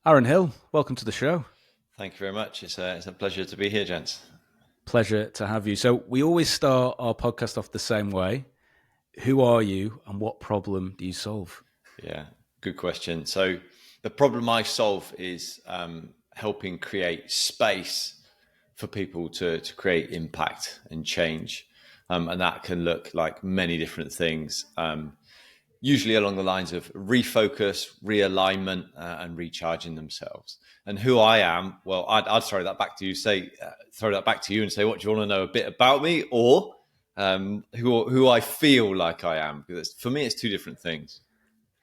Aaron Hill, welcome to the show. Thank you very much. It's a pleasure to be here, gents. Pleasure to have you. So, we always start our podcast off the same way. Who are you and what problem do you solve? Yeah, good question. So the problem I solve is helping create space for people to create impact and change. And that can look like many different things, usually along the lines of refocus, realignment, and recharging themselves. And who I am, well, I'd throw that back to you. Throw that back to you and say, what do you want to know a bit about me, or who I feel like I am? Because for me, it's two different things.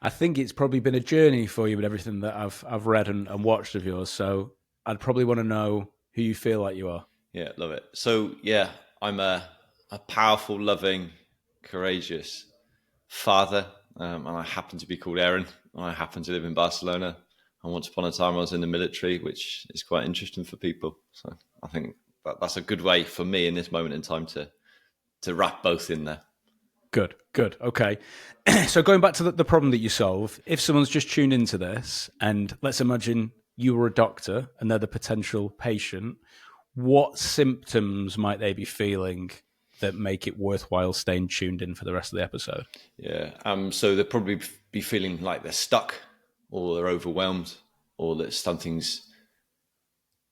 I think it's probably been a journey for you with everything that I've read and watched of yours. So, I'd probably want to know who you feel like you are. Yeah, love it. So yeah, I'm a powerful, loving, courageous father, and I happen to be called Aaron. I happen to live in Barcelona. And once upon a time, I was in the military, which is quite interesting for people. So I think that's a good way for me in this moment in time to wrap both in there. Good, good. Okay. So, going back to the problem that you solve, if someone's just tuned into this, and let's imagine you were a doctor and they're the potential patient, what symptoms might they be feeling that make it worthwhile staying tuned in for the rest of the episode? Yeah. So they'll probably be feeling like they're stuck, or they're overwhelmed, or that something's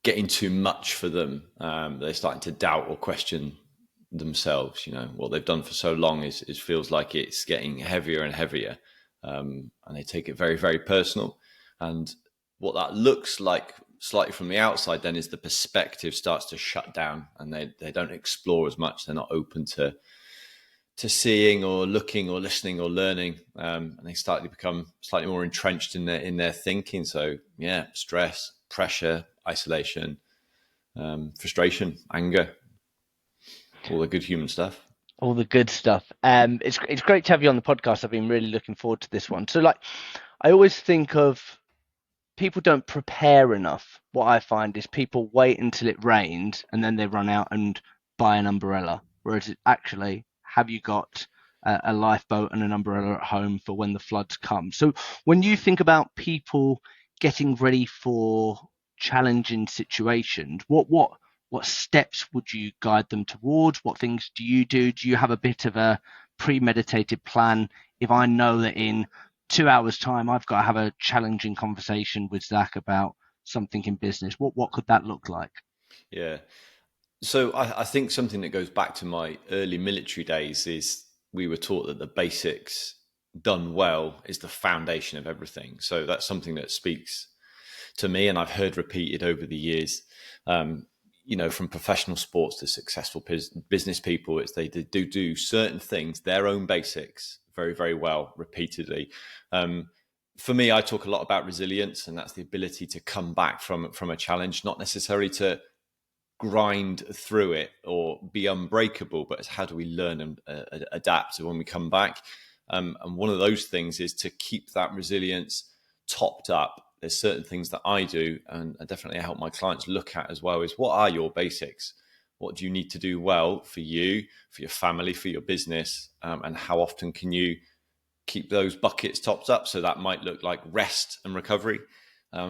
getting too much for them. They're starting to doubt or question themselves. What they've done for so long is feels like it's getting heavier and heavier, and they take it very, very personal. And what that looks like slightly from the outside then is the perspective starts to shut down, and they don't explore as much. They're not open to seeing or looking or listening or learning, and they start to become slightly more entrenched in their thinking. So yeah, stress, pressure, isolation, frustration, anger, all the good human stuff. All the good stuff. It's great to have you on the podcast. I've been really looking forward to this one. So I always think of people don't prepare enough. What I find is people wait until it rains and then they run out and buy an umbrella. Whereas actually, have you got a lifeboat and an umbrella at home for when the floods come? So when you think about people getting ready for challenging situations, what steps would you guide them towards? What things do you do? Do you have a bit of a premeditated plan? If I know that in 2 hours' time I've got to have a challenging conversation with Zach about something in business, what could that look like? Yeah. So I think something that goes back to my early military days is we were taught that the basics done well is the foundation of everything. So that's something that speaks to me, and I've heard repeated over the years. From professional sports to successful business people, it's they do certain things, their own basics, very, very well repeatedly. For me, I talk a lot about resilience, and that's the ability to come back from a challenge, not necessarily to grind through it or be unbreakable, but it's how do we learn and adapt when we come back. And one of those things is to keep that resilience topped up. There's certain things that I do, and I definitely help my clients look at as well, is what are your basics? What do you need to do well for you, for your family, for your business? And how often can you keep those buckets topped up? So that might look like rest and recovery.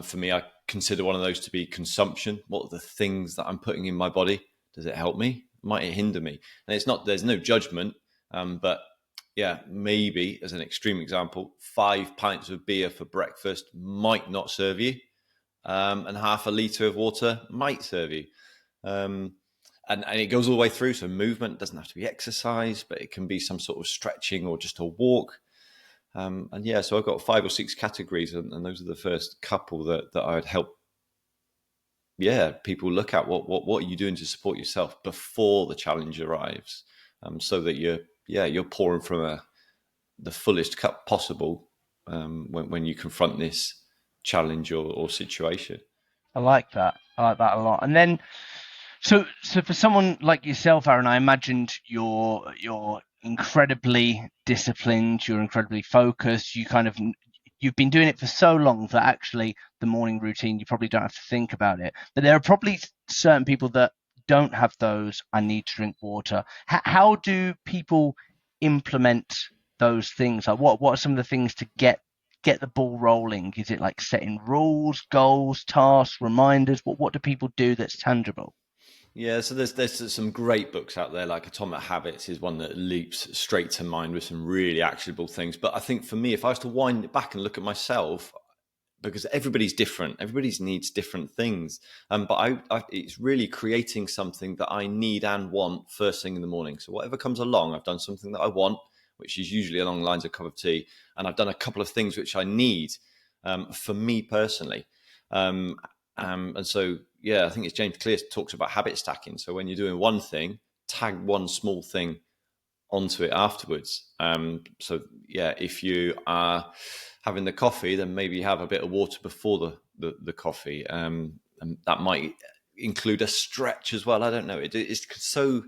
For me, I consider one of those to be consumption. What are the things that I'm putting in my body? Does it help me? Might it hinder me? And there's no judgment, but yeah, maybe as an extreme example, 5 pints of beer for breakfast might not serve you, and half a litre of water might serve you. And it goes all the way through. So movement doesn't have to be exercise, but it can be some sort of stretching or just a walk. So I've got 5 or 6 categories, and those are the first couple that I would help. Yeah, people look at what are you doing to support yourself before the challenge arrives, so that you're pouring from the fullest cup possible when you confront this challenge or situation. I like that a lot. And then so for someone like yourself, Aaron, I imagined you're incredibly disciplined, you're incredibly focused, you've been doing it for so long that actually the morning routine, you probably don't have to think about it. But there are probably certain people that don't have those, I need to drink water. How do people implement those things? Like what are some of the things to get get the ball rolling? Is it like setting rules, goals, tasks, reminders? What do people do that's tangible? Yeah, so there's some great books out there, like Atomic Habits is one that leaps straight to mind with some really actionable things. But I think for me, if I was to wind it back and look at myself, because everybody's different, everybody needs different things. But it's really creating something that I need and want first thing in the morning. So whatever comes along, I've done something that I want, which is usually along the lines of a cup of tea, and I've done a couple of things which I need for me personally. And so, yeah, I think it's James Clear talks about habit stacking. So when you're doing one thing, tag one small thing onto it afterwards. So yeah, if you are having the coffee, then maybe have a bit of water before the coffee. And that might include a stretch as well. I don't know. It's so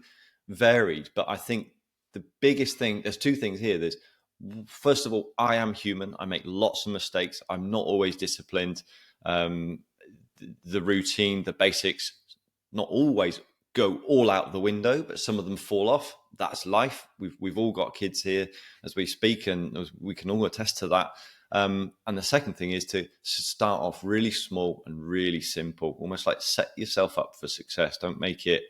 varied, but I think the biggest thing, there's two things here. There's, first of all, I am human. I make lots of mistakes. I'm not always disciplined. The routine, the basics, not always go all out the window, but some of them fall off. That's life. We've all got kids here as we speak, and we can all attest to that. And the second thing is to start off really small and really simple, almost like set yourself up for success. Don't make it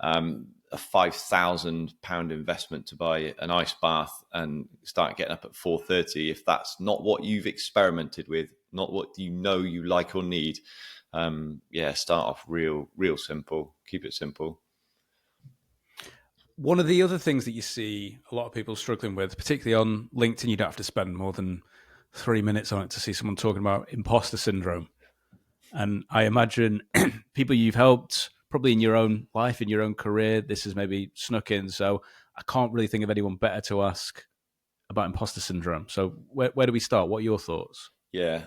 a £5,000 investment to buy an ice bath and start getting up at 4:30 if that's not what you've experimented with, not what you know you like or need. Start off real simple. Keep it simple. One of the other things that you see a lot of people struggling with, particularly on LinkedIn, you don't have to spend more than 3 minutes on it to see someone talking about imposter syndrome. And I imagine people you've helped, probably in your own life, in your own career, this has maybe snuck in. So I can't really think of anyone better to ask about imposter syndrome. So where do we start? What are your thoughts? Yeah.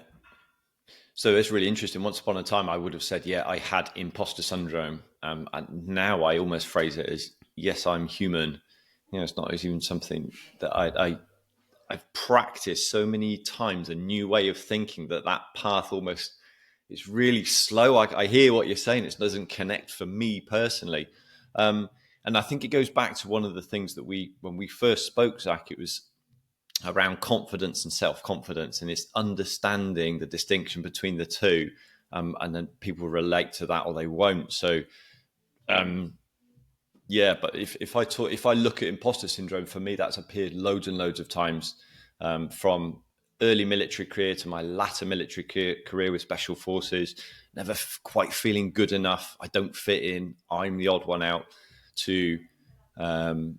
So it's really interesting. Once upon a time, I would have said, yeah, I had imposter syndrome. And now I almost phrase it as, yes, I'm human. It's not even something that I've practiced so many times, a new way of thinking that path almost is really slow. I hear what you're saying. It doesn't connect for me personally. And I think it goes back to one of the things that when we first spoke, Zach, it was around confidence and self-confidence, and it's understanding the distinction between the two. And then people relate to that or they won't. So, but if I look at imposter syndrome, for me, that's appeared loads and loads of times, from early military career to my latter military career with special forces, never quite feeling good enough. I don't fit in. I'm the odd one out, to go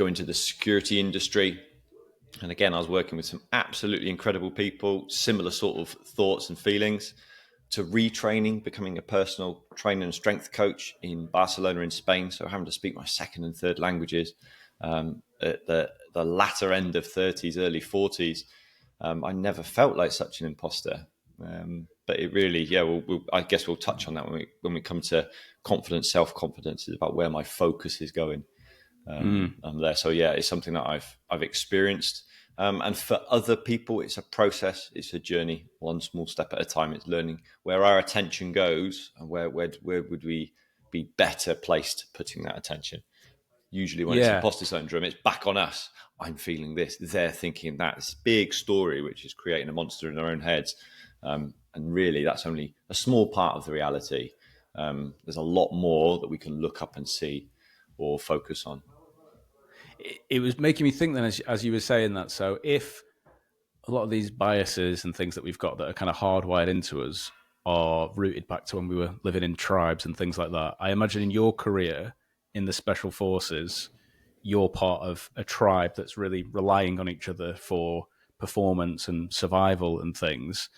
into the security industry. And again, I was working with some absolutely incredible people, similar sort of thoughts and feelings, to retraining, becoming a personal trainer and strength coach in Barcelona in Spain. So having to speak my second and third languages, at the latter end of 30s, early 40s. I never felt like such an imposter. But it really, I guess we'll touch on that when we come to confidence, self-confidence. Is about where my focus is going. I'm there. So yeah, it's something that I've experienced. And for other people, it's a process, it's a journey, one small step at a time. It's learning where our attention goes and where would we be better placed putting that attention. Usually when it's imposter syndrome, it's back on us. I'm feeling this, they're thinking that. This big story, which is creating a monster in their own heads. And really, that's only a small part of the reality. There's a lot more that we can look up and see or focus on. It was making me think then, as you were saying that. So if a lot of these biases and things that we've got that are kind of hardwired into us are rooted back to when we were living in tribes and things like that, I imagine in your career in the special forces, you're part of a tribe that's really relying on each other for performance and survival and things.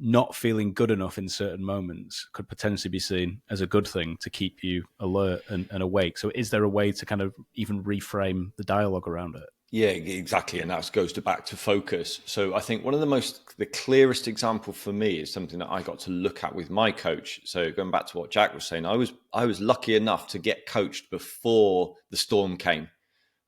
Not feeling good enough in certain moments could potentially be seen as a good thing to keep you alert and awake. So is there a way to kind of even reframe the dialogue around it? Yeah, exactly. And that goes back to focus. So I think one of the clearest example for me is something that I got to look at with my coach. So going back to what Jack was saying, I was lucky enough to get coached before the storm came.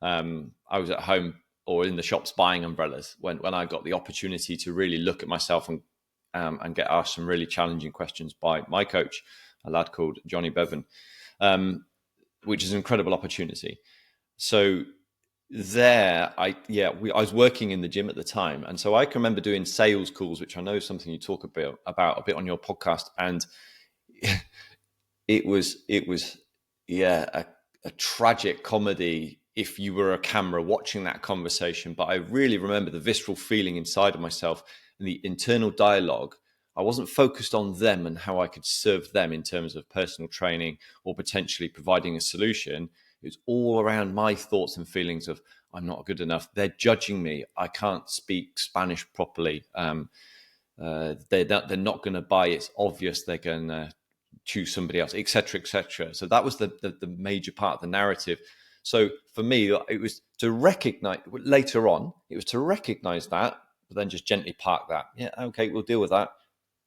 I was at home or in the shops buying umbrellas when I got the opportunity to really look at myself and get asked some really challenging questions by my coach, a lad called Johnny Bevan, which is an incredible opportunity. So I was working in the gym at the time, and so I can remember doing sales calls, which I know is something you talk about a bit on your podcast, and it was a tragic comedy if you were a camera watching that conversation. But I really remember the visceral feeling inside of myself and the internal dialogue. I wasn't focused on them and how I could serve them in terms of personal training or potentially providing a solution. It was all around my thoughts and feelings of, I'm not good enough. They're judging me. I can't speak Spanish properly. They're not going to buy. It's obvious they're going to choose somebody else, etc., etc. So that was the major part of the narrative. So for me, it was to recognize later on. It was to recognize that, but then just gently park that. Yeah, okay, we'll deal with that.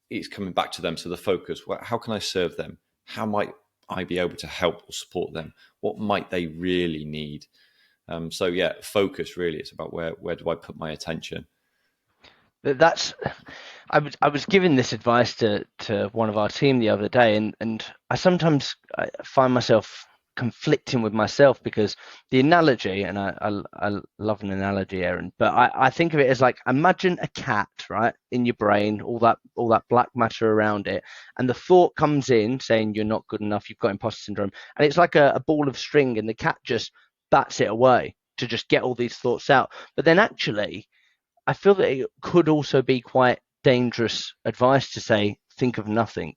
It's coming back to them. So the focus: how can I serve them? How might I be able to help or support them? What might they really need? So yeah, focus really. It's about where do I put my attention? That's I was giving this advice to one of our team the other day, and I find myself conflicting with myself, because the analogy, and I love an analogy, Aaron, but I think of it as like, imagine a cat, right, in your brain, all that black matter around it, and the thought comes in saying you're not good enough, you've got imposter syndrome, and it's like a ball of string, and the cat just bats it away to just get all these thoughts out. But then actually, I feel that it could also be quite dangerous advice to say, think of nothing.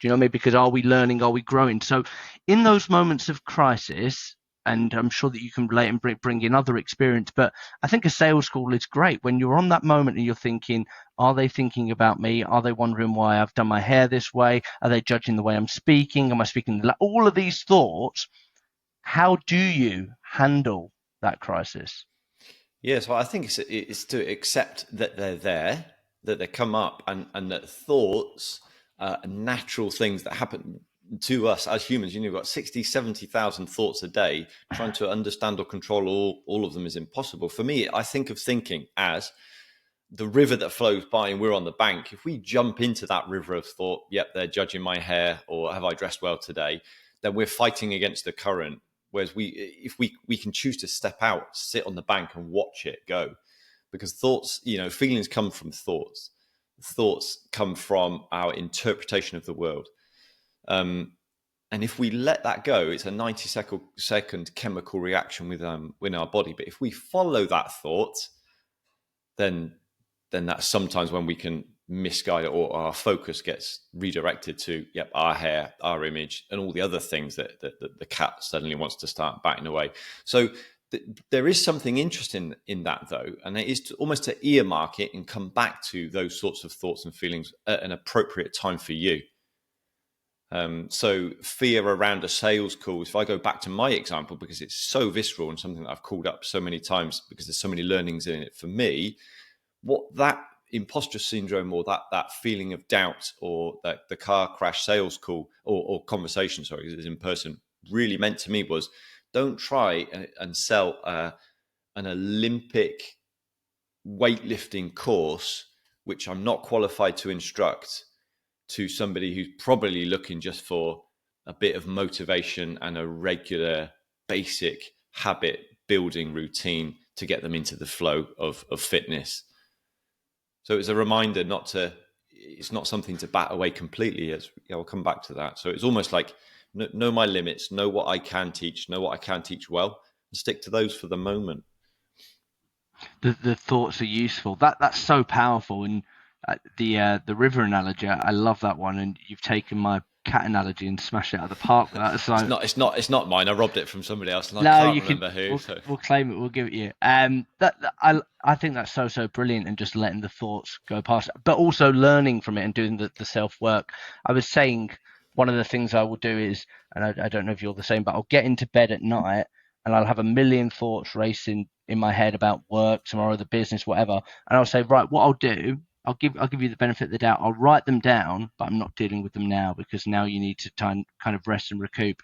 Do you know what I mean? Because are we learning? Are we growing? So in those moments of crisis, and I'm sure that you can relate and bring in other experience, but I think a sales call is great when you're on that moment and you're thinking, are they thinking about me? Are they wondering why I've done my hair this way? Are they judging the way I'm speaking? Am I speaking? All of these thoughts, how do you handle that crisis? Yeah, so I think it's to accept that they're there, that they come up, and that thoughts are natural things that happen to us as humans. You've got 60, 70,000 thoughts a day. Trying to understand or control all of them is impossible. For me, I think of thinking as the river that flows by and we're on the bank. If we jump into that river of thought, yep, they're judging my hair, or have I dressed well today, then we're fighting against the current. Whereas if we can choose to step out, sit on the bank and watch it go, because thoughts, feelings come from thoughts. Thoughts come from our interpretation of the world. And if we let that go, it's a 90-second chemical reaction within our body. But if we follow that thought, then that's sometimes when we can misguide it, or our focus gets redirected to our hair, our image, and all the other things that the cat suddenly wants to start batting away. So there is something interesting in that, though, and it is almost to earmark it and come back to those sorts of thoughts and feelings at an appropriate time for you. So fear around a sales call, if I go back to my example, because it's so visceral and something that I've called up so many times because there's so many learnings in it for me, what that imposter syndrome, or that feeling of doubt, or that the car crash sales call or conversation, sorry, is in person, really meant to me was, don't try and sell an Olympic weightlifting course, which I'm not qualified to instruct, to somebody who's probably looking just for a bit of motivation and a regular basic habit building routine to get them into the flow of fitness. So it's a reminder it's not something to bat away completely. I'll come back to that. So it's almost like, know my limits, know what I can teach, know what I can teach well, and stick to those for the moment. The thoughts are useful. That's so powerful. And the river analogy, I love that one. And you've taken my cat analogy and smashed it out of the park with that. So it's not mine. I robbed it from somebody else, and no, I can't remember who. We'll claim it. We'll give it you. I think that's so brilliant, and just letting the thoughts go past, but also learning from it and doing the self work. I was saying one of the things I will do is, and I don't know if you're the same, but I'll get into bed at night and I'll have a million thoughts racing in my head about work, tomorrow, the business, whatever, and I'll say, right, what I'll do, I'll give you the benefit of the doubt. I'll write them down, but I'm not dealing with them now, because now you need to kind of rest and recoup.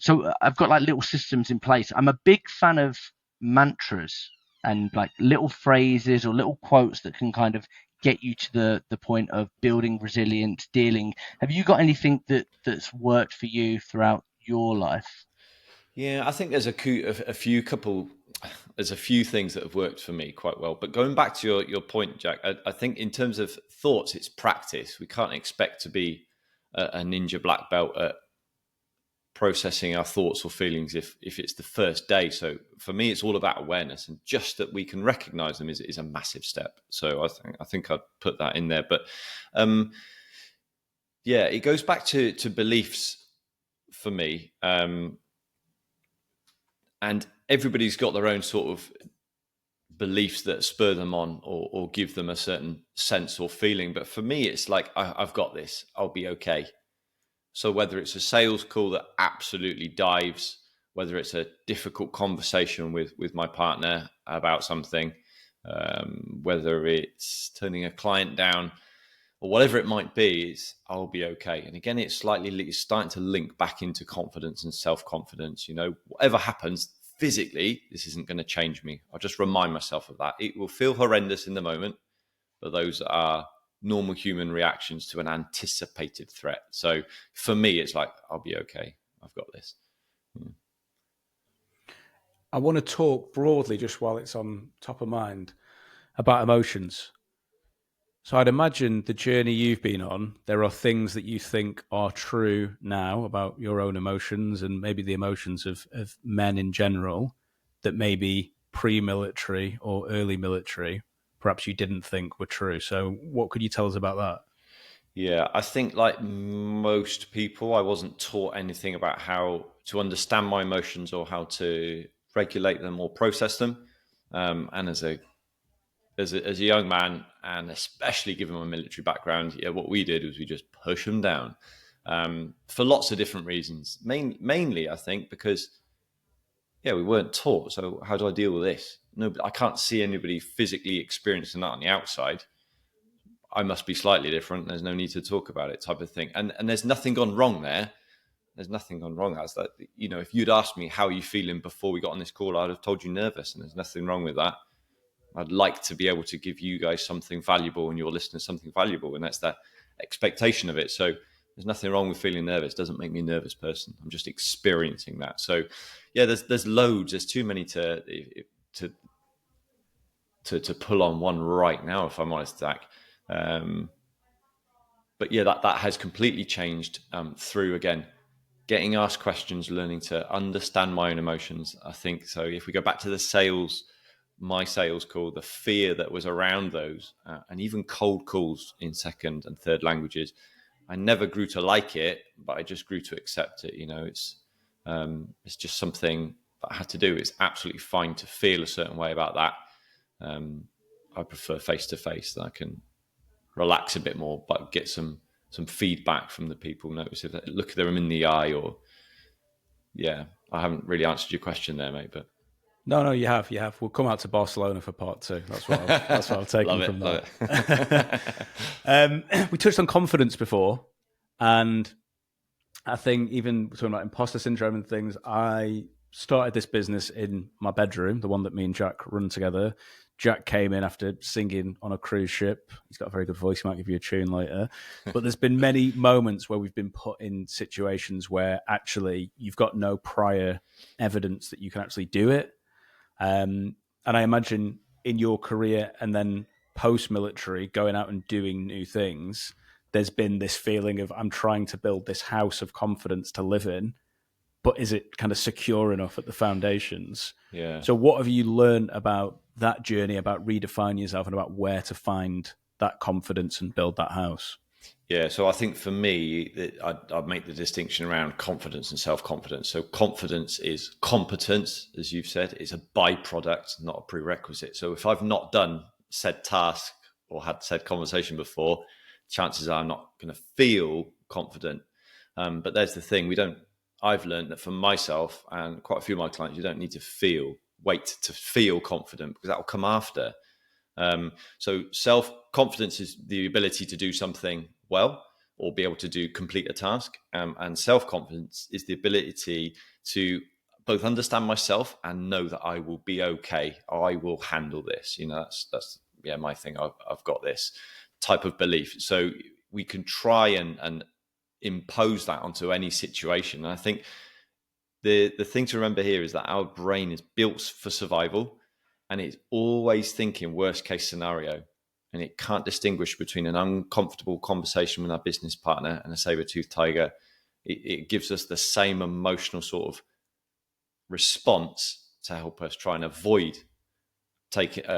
So I've got like little systems in place. I'm a big fan of mantras and like little phrases or little quotes that can kind of get you to the point of building resilience, dealing. Have you got anything that's worked for you throughout your life? Yeah, I think there's a few couple there's a few things that have worked for me quite well. But going back to your point, Jack, I think in terms of thoughts, it's practice. We can't expect to be a ninja black belt at processing our thoughts or feelings if it's the first day. So for me, it's all about awareness, and just that we can recognize them is a massive step. So I think I'd put that in there. But yeah, it goes back to beliefs for me. And everybody's got their own sort of beliefs that spur them on or give them a certain sense or feeling. But for me, it's like, I've got this, I'll be okay. So whether it's a sales call that absolutely dives, whether it's a difficult conversation with my partner about something, whether it's turning a client down or whatever it might be, is I'll be okay. And again, it's starting to link back into confidence and self-confidence. Whatever happens physically, this isn't going to change me. I'll just remind myself of that. It will feel horrendous in the moment, but those are normal human reactions to an anticipated threat. So for me, it's like, I'll be okay. I've got this. I want to talk broadly, just while it's on top of mind, about emotions. So I'd imagine the journey you've been on, there are things that you think are true now about your own emotions and maybe the emotions of men in general that maybe pre-military or early military, perhaps you didn't think were true. So what could you tell us about that? Yeah, I think like most people, I wasn't taught anything about how to understand my emotions or how to regulate them or process them. And as a young man, and especially given my military background, what we did was we just push them down for lots of different reasons. Mainly, I think, because we weren't taught. So how do I deal with this? No, I can't see anybody physically experiencing that on the outside. I must be slightly different. There's no need to talk about it, type of thing. And there's nothing gone wrong there. There's nothing gone wrong. That's that. If you'd asked me how are you feeling before we got on this call, I'd have told you nervous, and there's nothing wrong with that. I'd like to be able to give you guys something valuable and your listeners something valuable. And that's that expectation of it. So there's nothing wrong with feeling nervous. It doesn't make me a nervous person. I'm just experiencing that. So yeah, there's loads. There's too many to pull on one right now, if I'm honest, Zach. But yeah, that has completely changed through, again, getting asked questions, learning to understand my own emotions. I think so. If we go back to my sales call, the fear that was around those, and even cold calls in second and third languages, I never grew to like it, but I just grew to accept it. It's just something that I had to do. It's absolutely fine to feel a certain way about that. I prefer face to face, that I can relax a bit more, but get some feedback from the people. Notice if look at them in the eye, or I haven't really answered your question there, mate, but. No, you have. We'll come out to Barcelona for part 2. That's what I've taken from that. We touched on confidence before, and I think even talking about imposter syndrome and things, I started this business in my bedroom, the one that me and Jack run together. Jack came in after singing on a cruise ship. He's got a very good voice. He might give you a tune later. But there's been many moments where we've been put in situations where actually you've got no prior evidence that you can actually do it. And I imagine in your career and then post-military, going out and doing new things, there's been this feeling of I'm trying to build this house of confidence to live in, but is it kind of secure enough at the foundations? Yeah. So what have you learned about that journey, about redefining yourself and about where to find that confidence and build that house? Yeah, so I think for me, I'd make the distinction around confidence and self-confidence. So confidence is competence, as you've said, is a byproduct, not a prerequisite. So if I've not done said task or had said conversation before, chances are I'm not going to feel confident. But there's the thing, I've learned that for myself and quite a few of my clients, you don't need to wait to feel confident, because that will come after. So self-confidence is the ability to do something well or be able to complete a task. And self-confidence is the ability to both understand myself and know that I will be okay. I will handle this. That's my thing. I've got this type of belief. So we can try and impose that onto any situation. And I think the thing to remember here is that our brain is built for survival, and it's always thinking worst case scenario, and it can't distinguish between an uncomfortable conversation with our business partner and a saber-toothed tiger. It gives us the same emotional sort of response to help us try and avoid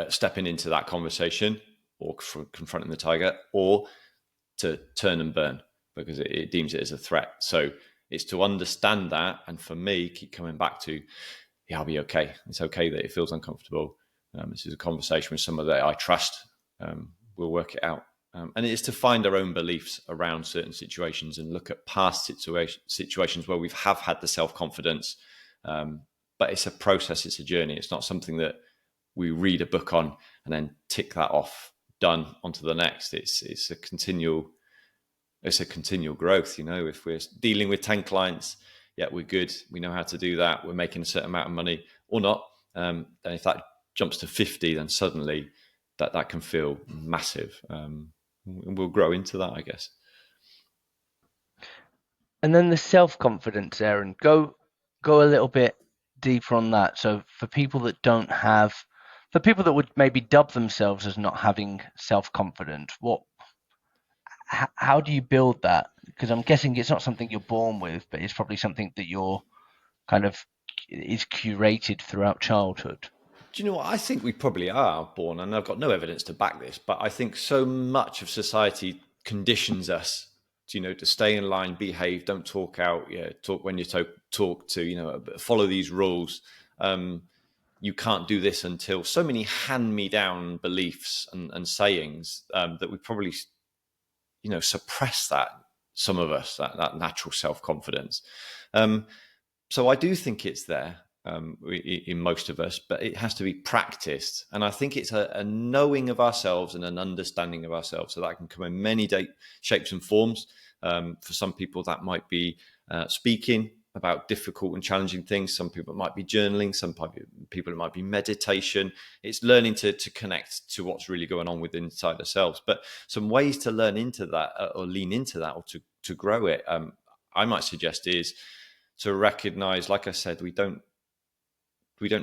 stepping into that conversation or confronting the tiger, or to turn and burn because it deems it as a threat. So it's to understand that, and for me, keep coming back to, yeah, I'll be okay. It's okay that it feels uncomfortable. This is a conversation with someone that I trust. We'll work it out. And it's to find our own beliefs around certain situations and look at past situations where we've had the self-confidence. But it's a process, it's a journey. It's not something that we read a book on and then tick that off, done, onto the next. It's a continual growth. If we're dealing with 10 clients, yeah, we're good. We know how to do that. We're making a certain amount of money or not. And if that jumps to 50, then suddenly that can feel massive. We'll grow into that, I guess. And then the self-confidence, Aaron, go a little bit deeper on that. So for people that would maybe dub themselves as not having self-confidence, how do you build that? Because I'm guessing it's not something you're born with, but it's probably something that you're kind of is curated throughout childhood. Do you know what? I think we probably are born, and I've got no evidence to back this, but I think so much of society conditions us to stay in line, behave, don't talk out, talk when you talk to, follow these rules. You can't do this until, so many hand-me-down beliefs and sayings that we probably, suppress that, some of us, that natural self-confidence. So I do think it's there in most of us, but it has to be practiced. And I think it's a knowing of ourselves and an understanding of ourselves. So that can come in many shapes and forms. For some people, that might be speaking about difficult and challenging things. Some people it might be journaling. Some people it might be meditation. It's learning to connect to what's really going on within inside ourselves. But some ways to learn into that or lean into that or to grow it, I might suggest is to recognize, like I said, we don't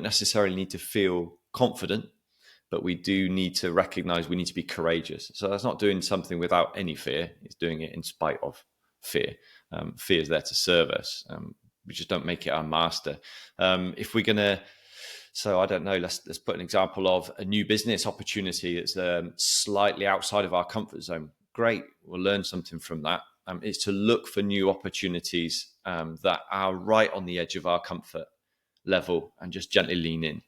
necessarily need to feel confident, but we do need to recognize we need to be courageous. So that's not doing something without any fear. It's doing it in spite of fear. Fear is there to serve us. We just don't make it our master. If we're going to, so I don't know, let's put an example of a new business opportunity that's slightly outside of our comfort zone. Great. We'll learn something from that. It's to look for new opportunities that are right on the edge of our comfort level and just gently lean in.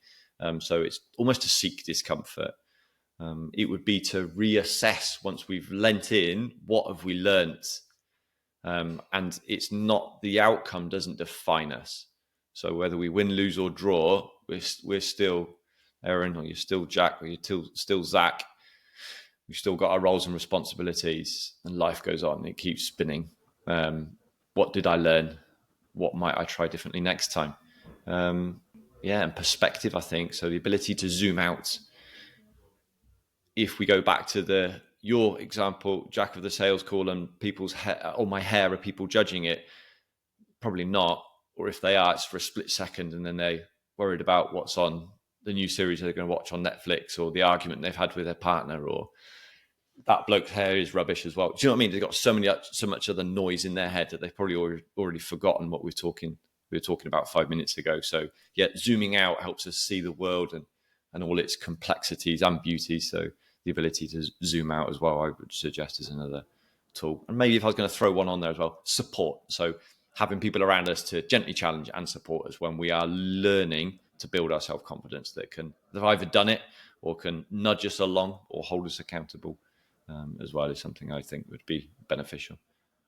So it's almost to seek discomfort. It would be to reassess once we've lent in, what have we learnt? And it's not, the outcome doesn't define us. So whether we win, lose or draw, we're still Aaron, or you're still Jack, or you're still Zach. We've still got our roles and responsibilities, and life goes on. It keeps spinning. What did I learn? What might I try differently next time? And perspective, I think. So the ability to zoom out. If we go back to your example, Jack, of the sales call and people's hair, or my hair, are people judging it? Probably not. Or if they are, it's for a split second, and then they're worried about what's on the new series they're going to watch on Netflix, or the argument they've had with their partner, or that bloke's hair is rubbish as well. Do you know what I mean? They've got so much other noise in their head that they've probably already forgotten what we were talking about 5 minutes ago. So yeah, zooming out helps us see the world and all its complexities and beauties. So the ability to zoom out as well, I would suggest, is another tool. And maybe if I was going to throw one on there as well, support. So having people around us to gently challenge and support us when we are learning to build our self-confidence, that have either done it or can nudge us along or hold us accountable as well, is something I think would be beneficial.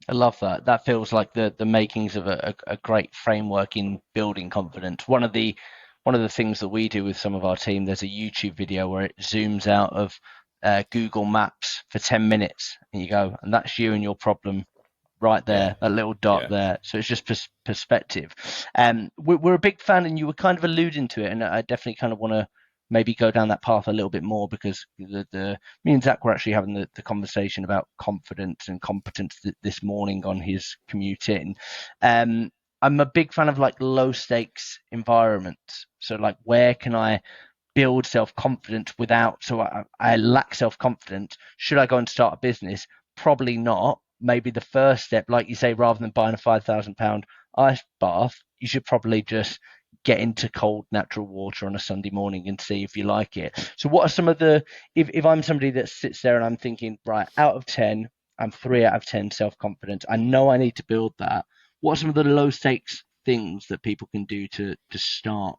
I love that. That feels like the makings of a great framework in building confidence. One of the things that we do with some of our team, there's a YouTube video where it zooms out of Google Maps for 10 minutes, and you go, and that's you and your problem right there, that little dot there. So it's just perspective. We're a big fan, and you were kind of alluding to it, and I definitely kind of want to maybe go down that path a little bit more, because me and Zach were actually having the conversation about confidence and competence this morning on his commute in. I'm a big fan of like low stakes environments. So like, where can I build self-confidence without, so I lack self-confidence. Should I go and start a business? Probably not. Maybe the first step, like you say, rather than buying a £5,000 ice bath, you should probably just get into cold natural water on a Sunday morning and see if you like it. So what are some of the, if I'm somebody that sits there and I'm thinking, right, out of 10, I'm 3 out of 10 self-confidence, I know I need to build that. What are some of the low stakes things that people can do to start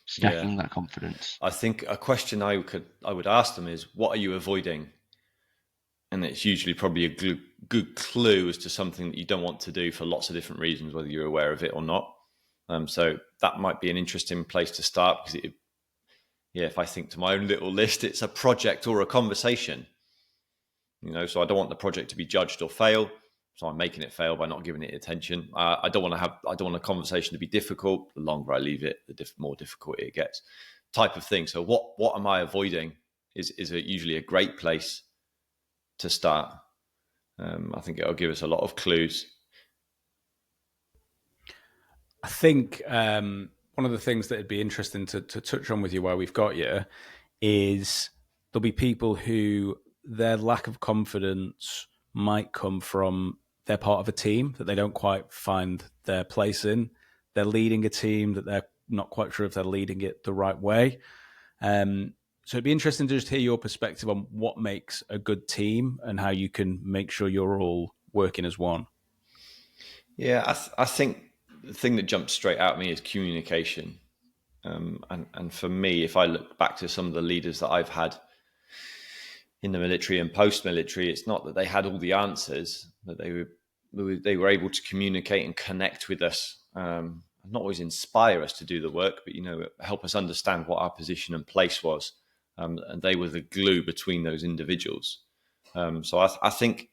Yeah. stacking that confidence? I think a question I would ask them is, what are you avoiding? And it's usually probably a good clue as to something that you don't want to do for lots of different reasons, whether you're aware of it or not. So that might be an interesting place to start, because if I think to my own little list, it's a project or a conversation. So I don't want the project to be judged or fail, so I'm making it fail by not giving it attention. I don't want a conversation to be difficult. The longer I leave it, the more difficult it gets, type of thing. So what am I avoiding is usually a great place to start. I think it'll give us a lot of clues. I think one of the things that would be interesting to touch on with you while we've got you is there'll be people who their lack of confidence might come from they're part of a team that they don't quite find their place in. They're leading a team that they're not quite sure if they're leading it the right way. So it'd be interesting to just hear your perspective on what makes a good team and how you can make sure you're all working as one. Yeah, I think the thing that jumps straight out at me is communication. And for me, if I look back to some of the leaders that I've had in the military and post-military, it's not that they had all the answers, but they were able to communicate and connect with us, not always inspire us to do the work, but help us understand what our position and place was, and they were the glue between those individuals. So I think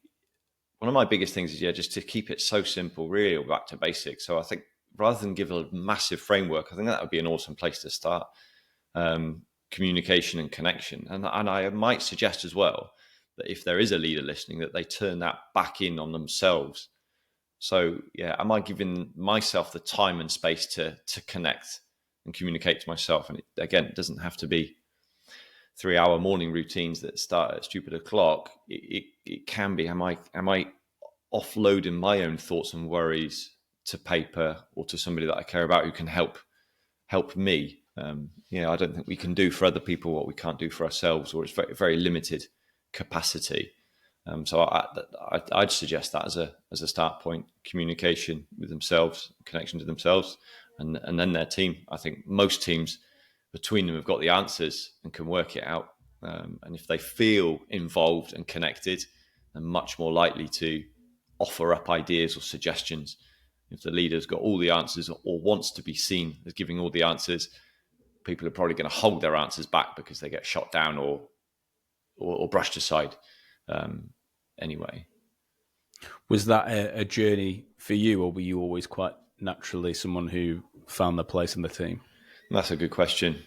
one of my biggest things is just to keep it so simple, really back to basics. So I think rather than give a massive framework, I think that would be an awesome place to start. Communication and connection. And I might suggest as well that if there is a leader listening, that they turn that back in on themselves. So am I giving myself the time and space to connect and communicate to myself? And it doesn't have to be 3-hour morning routines that start at stupid o'clock. It can be, am I offloading my own thoughts and worries to paper or to somebody that I care about who can help me? I don't think we can do for other people what we can't do for ourselves, or it's very, very limited capacity. So I'd suggest that as a start point: communication with themselves, connection to themselves, and then their team. I think most teams between them have got the answers and can work it out. And if they feel involved and connected, they're much more likely to offer up ideas or suggestions. If the leader's got all the answers or wants to be seen as giving all the answers, people are probably going to hold their answers back because they get shot down or brushed aside. Anyway, was that a journey for you, or were you always quite naturally someone who found their place in the team? That's a good question.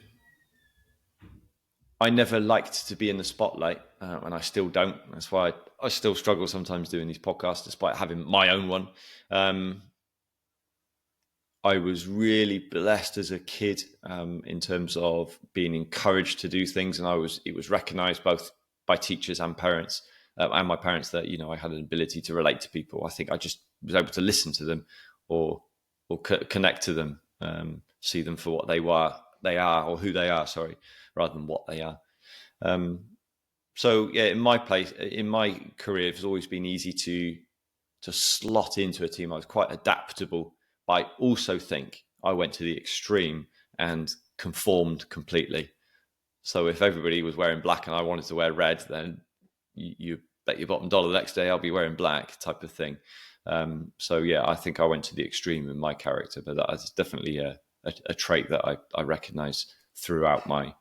I never liked to be in the spotlight, and I still don't. That's why I still struggle sometimes doing these podcasts, despite having my own one. I was really blessed as a kid in terms of being encouraged to do things, and it was recognised both by teachers and parents, and my parents, that I had an ability to relate to people. I think I just was able to listen to them or connect to them, see them for what they are, or who they are. Sorry, rather than what they are. So in my career, it's always been easy to slot into a team. I was quite adaptable. But I also think I went to the extreme and conformed completely. So if everybody was wearing black and I wanted to wear red, then you bet your bottom dollar the next day I'll be wearing black, type of thing. I think I went to the extreme in my character, but that is definitely a trait that I recognize throughout my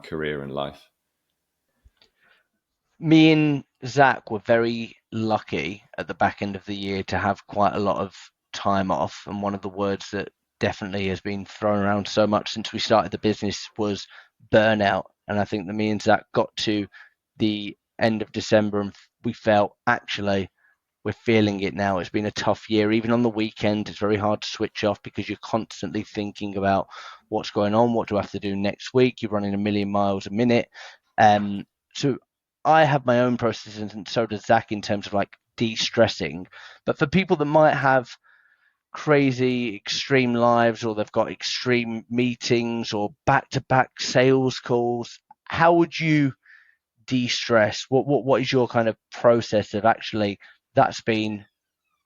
career and life. Me and Zach were very lucky at the back end of the year to have quite a lot of time off, and one of the words that definitely has been thrown around so much since we started the business was burnout. And I think that me and Zach got to the end of December and we felt, actually, we're feeling it now. It's been a tough year. Even on the weekend, it's very hard to switch off because you're constantly thinking about what's going on, what do I have to do next week? You're running a million miles a minute. So I have my own processes, and so does Zach, in terms of like de-stressing. But for people that might have crazy extreme lives, or they've got extreme meetings or back-to-back sales calls, how would you de-stress? What is your kind of process of actually, that's been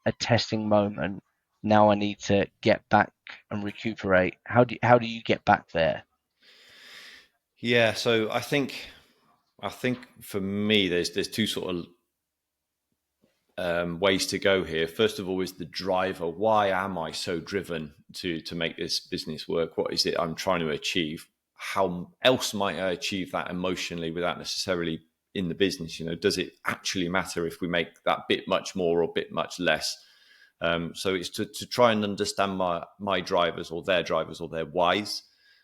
a testing moment, now I need to get back and recuperate? How do you get back there? Yeah, so I think for me, there's two sort of ways to go here. First of all, is the driver. Why am I so driven to make this business work? What is it I'm trying to achieve? How else might I achieve that emotionally without necessarily in the business? Does it actually matter if we make that bit much more or bit much less? So it's to try and understand my drivers or their whys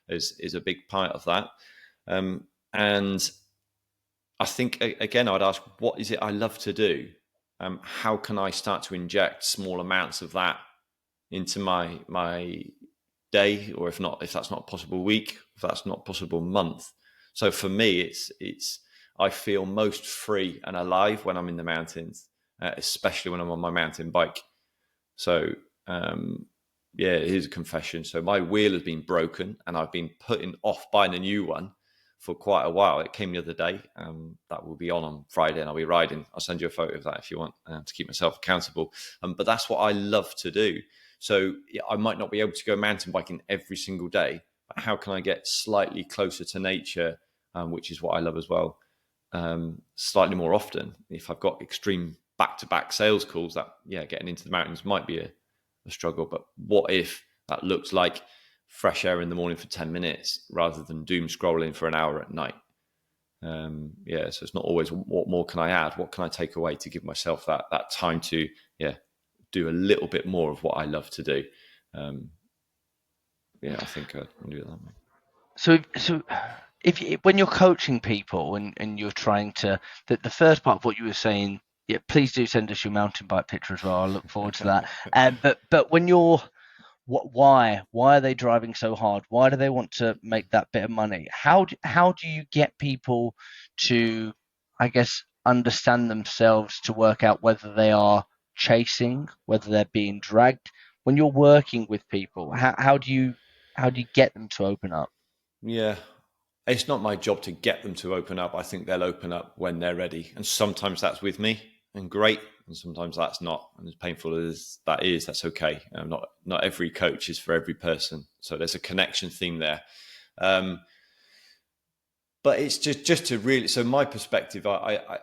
is a big part of that. And I think, again, I'd ask, what is it I love to do? How can I start to inject small amounts of that into my day, or if that's not possible, week, if that's not possible, month? So for me, it's I feel most free and alive when I'm in the mountains, especially when I'm on my mountain bike. So here's a confession. So my wheel has been broken, and I've been putting off buying a new one for quite a while. It came the other day. That will be on Friday, and I'll be riding. I'll send you a photo of that if you want, to keep myself accountable. But that's what I love to do. So I might not be able to go mountain biking every single day, but how can I get slightly closer to nature, which is what I love as well, slightly more often? If I've got extreme back-to-back sales calls, that getting into the mountains might be a struggle. But what if that looks like fresh air in the morning for 10 minutes rather than doom scrolling for an hour at night? So it's not always what more can I add, what can I take away to give myself that time to do a little bit more of what I love to do. I think I'll do it that way. So when you're coaching people, and you're trying to, the first part of what you were saying, please do send us your mountain bike picture as well. I look forward to that. But when you're, why are they driving so hard? Why do they want to make that bit of money? How do you get people to, I guess, understand themselves, to work out whether they are chasing, whether they're being dragged? When you're working with people, how do you get them to open up? Yeah, it's not my job to get them to open up. I think they'll open up when they're ready. And sometimes that's with me, and great. And sometimes that's not. And as painful as that is, that's okay. Not every coach is for every person. So there's a connection theme there. But it's just to really, so my perspective, I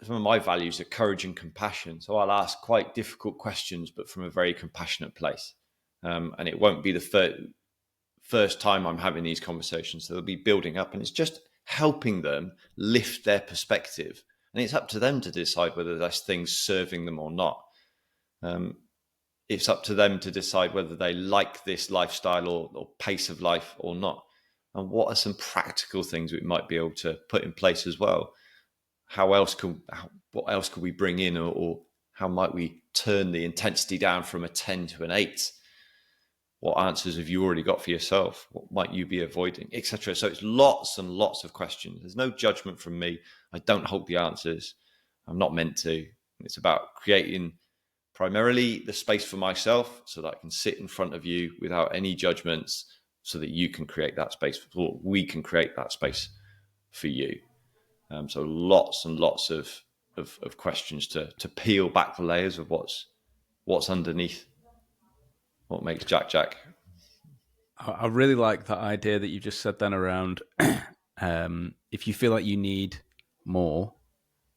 some of my values are courage and compassion. So I'll ask quite difficult questions, but from a very compassionate place. And it won't be the first time I'm having these conversations. So they'll be building up, and it's just helping them lift their perspective. And it's up to them to decide whether that's things serving them or not. It's up to them to decide whether they like this lifestyle or pace of life or not. And what are some practical things we might be able to put in place as well? What else could we bring in, or how might we turn the intensity down from a 10 to an 8? What answers have you already got for yourself? What might you be avoiding, etc.? So it's lots and lots of questions. There's no judgment from me. I don't hold the answers. I'm not meant to. It's about creating primarily the space for myself so that I can sit in front of you without any judgments, so that you can create that space, or we can create that space for you. So lots and lots of questions to peel back the layers of what's underneath, what makes Jack Jack. I really like that idea that you just said then around if you feel like you need more,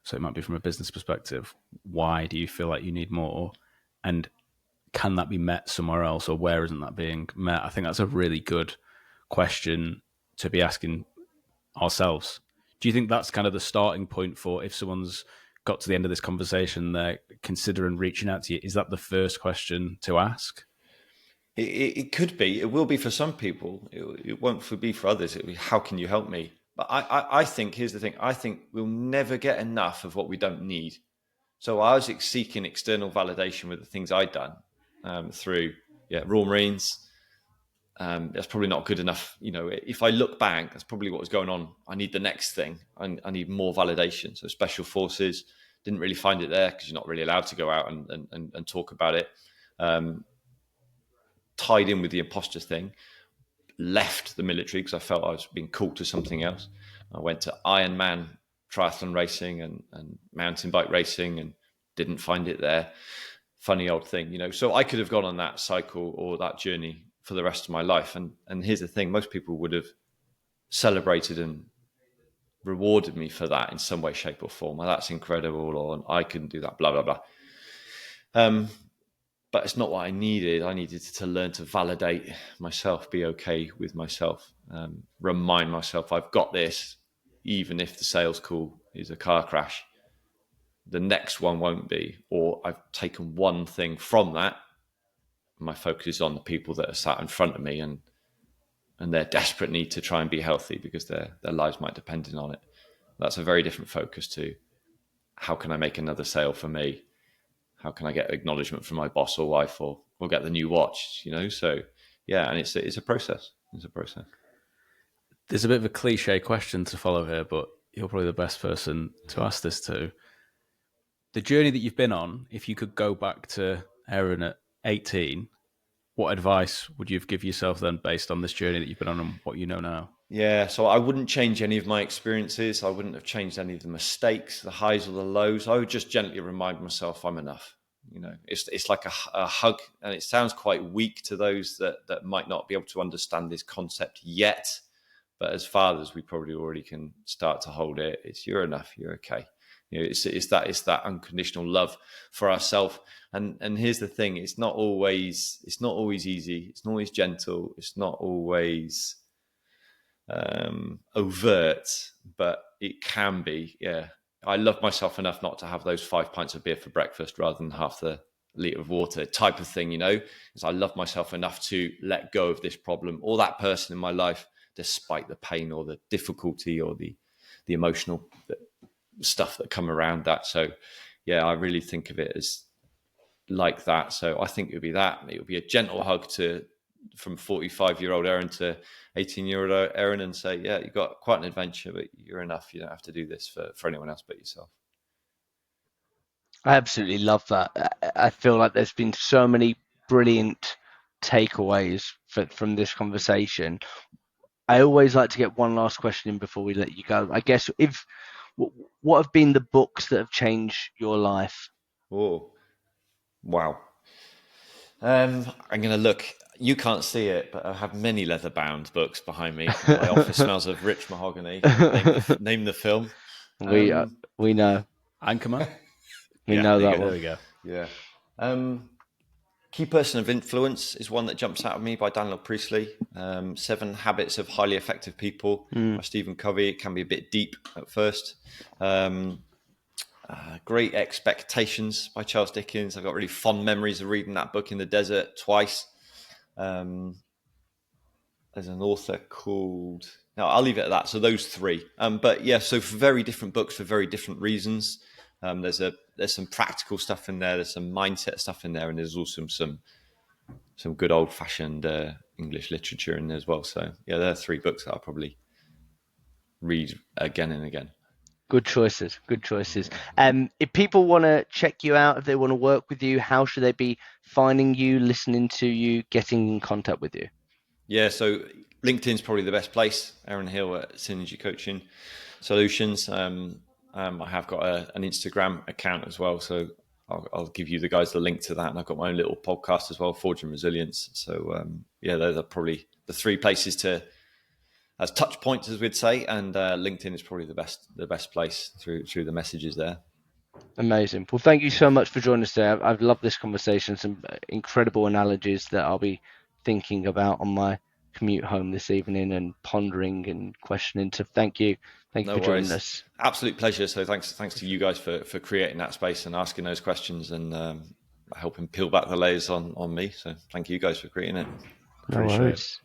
so it might be from a business perspective, why do you feel like you need more? And can that be met somewhere else, or where isn't that being met? I think that's a really good question to be asking ourselves. Do you think that's kind of the starting point for, if someone's got to the end of this conversation, they're considering reaching out to you? Is that the first question to ask? It could be. It will be for some people. It won't be for others. It'll be, how can you help me? But I think, here's the thing. I think we'll never get enough of what we don't need. So I was seeking external validation with the things I'd done through Royal Marines. That's probably not good enough. If I look back, that's probably what was going on. I need the next thing. I need more validation. So Special Forces, didn't really find it there because you're not really allowed to go out and talk about it. Tied in with the imposter thing, left the military because I felt I was being called to something else. I went to Ironman triathlon racing and mountain bike racing and didn't find it there. Funny old thing, So I could have gone on that cycle or that journey for the rest of my life. And here's the thing, most people would have celebrated and rewarded me for that in some way, shape or form. Well, that's incredible, or I couldn't do that, blah, blah, blah. But it's not what I needed. I needed to learn to validate myself, be okay with myself, remind myself I've got this, even if the sales call is a car crash. The next one won't be, or I've taken one thing from that. My focus is on the people that are sat in front of me and their desperate need to try and be healthy because their lives might depend on it. That's a very different focus to how can I make another sale for me? How can I get acknowledgement from my boss or wife or get the new watch, So, and it's a process. It's a process. There's a bit of a cliche question to follow here, but you're probably the best person to ask this to. The journey that you've been on, if you could go back to Aaron at 18, what advice would you give yourself then based on this journey that you've been on and what you know now? Yeah, so I wouldn't change any of my experiences. I wouldn't have changed any of the mistakes, the highs or the lows. I would just gently remind myself I'm enough. It's like a hug, and it sounds quite weak to those that might not be able to understand this concept yet. But as fathers, we probably already can start to hold it. It's you're enough, you're okay. It's that unconditional love for ourselves. And here's the thing: it's not always easy. It's not always gentle. It's not always overt, but it can be. Yeah, I love myself enough not to have those 5 pints of beer for breakfast rather than half the liter of water type of thing. Is I love myself enough to let go of this problem or that person in my life, despite the pain or the difficulty or the emotional stuff that come around that. So I really think of it as like that. So I think it would be that. It would be a gentle hug from 45-year-old Aaron to 18-year-old Aaron and say, you've got quite an adventure, but you're enough. You don't have to do this for anyone else but yourself. I absolutely love that. I feel like there's been so many brilliant takeaways from this conversation. I always like to get one last question in before we let you go. I guess what have been the books that have changed your life? Oh, wow. I'm going to look. You can't see it, but I have many leather-bound books behind me. My office smells of rich mahogany. Name the film. We know. Anchorman? We know that There one. we go. Yeah. Key Person of Influence is one that jumps out of me by Daniel Priestley. 7 Habits of Highly Effective People by Stephen Covey. It can be a bit deep at first. Great Expectations by Charles Dickens. I've got really fond memories of reading that book in the desert twice. There's an author called... No, I'll leave it at that. So those 3. So for very different books for very different reasons. There's some practical stuff in there. There's some mindset stuff in there, and there's also some good old-fashioned English literature in there as well. So there are 3 books that I'll probably read again and again. Good choices. If people want to check you out, if they want to work with you, how should they be finding you, listening to you, getting in contact with you? Yeah, so LinkedIn's probably the best place. Aaron Hill at Synergy Coaching Solutions. I have got an Instagram account as well, so I'll give you the guys the link to that. And I've got my own little podcast as well, Forging Resilience. So those are probably the 3 places as touch points, as we'd say, and LinkedIn is probably the best place through the messages there. Amazing. Well, thank you so much for joining us today. I've loved this conversation. Some incredible analogies that I'll be thinking about on my commute home this evening and pondering and questioning. So thank you for joining us. Absolute pleasure. So thanks to you guys for creating that space and asking those questions and helping peel back the layers on me. So thank you guys for creating it. No worries.